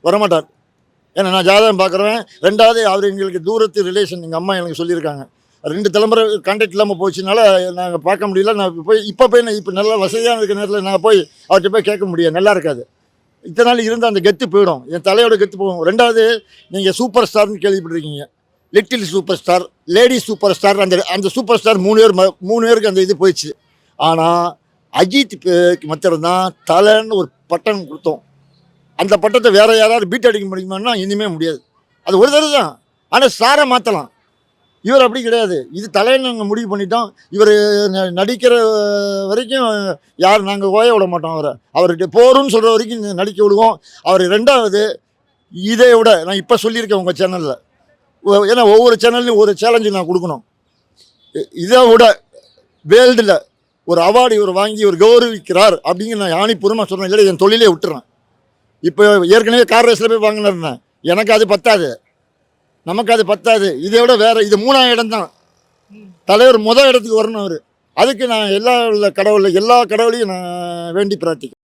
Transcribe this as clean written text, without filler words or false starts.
வரமாட்டார். ஏன்னா நான் ஜாதகம் பார்க்குறேன். 2வது அவர் எங்களுக்கு தூரத்து ரிலேஷன். எங்கள் அம்மா எனக்கு சொல்லியிருக்காங்க. 2 தலைமுறை கான்டாக்ட் இல்லாமல் போச்சுனால நாங்கள் பார்க்க முடியல. நான் இப்போ போய் நான் இப்போ நல்லா வசதியாக இருக்கிற நேரத்தில் நான் போய் அவர்கிட்ட போய் கேட்க முடியாது, நல்லா இருக்காது. இத்தனை நாள் இருந்த அந்த கெத்து போயிடும், என் தலையோட கெத்து போகும். 2வது நீங்கள் சூப்பர் ஸ்டார்னு கேள்விப்பட்டிருக்கீங்க. Little super star, lady super star. அந்த சூப்பர் ஸ்டார் 3 பேருக்கு அந்த இது போயிடுச்சு. ஆனால் அஜித் மாத்திரம்தான் தலைன்னு ஒரு பட்டம் கொடுத்தோம். அந்த பட்டத்தை வேறு யாராவது பீட் அடிக்க முடியுமான்னா இனிமேல் முடியாது. அது ஒரு தடவை தான். ஆனால் ஸ்டாரை மாற்றலாம். இவர் அப்படி கிடையாது. இது தலைன்னு நாங்கள் முடிவு பண்ணிட்டோம். இவர் நடிக்கிற வரைக்கும் நாங்கள் ஓய விட மாட்டோம். அவர்கிட்ட போருன்னு சொல்கிற வரைக்கும் நடிக்க விடுவோம். அவர் 2வது இதை விட நான் இப்போ சொல்லியிருக்கேன் உங்கள் சேனலில். ஏன்னா ஒவ்வொரு சேனல்லையும் ஒரு சேலஞ்சு நான் கொடுக்கணும். இதை விட வேர்ல்டில் ஒரு அவார்டு இவர் வாங்கி இவர் கௌரவிக்கிறார் அப்படிங்கிற நான் யானிப்பூர்வமாக சொல்கிறேன். இல்லை என் தொழிலே விட்டுறேன். இப்போ ஏற்கனவே கார் ரேஸில் போய் வாங்கினேன். எனக்கு அது பத்தாது, நமக்கு அது பத்தாது. இதை விட வேறு இது 3ஆம் இடம் தான். தலைவர் இடத்துக்கு வரணும் அவர். அதுக்கு நான் எல்லா கடவுளையும் நான் வேண்டி பிரார்த்திக்கிறேன்.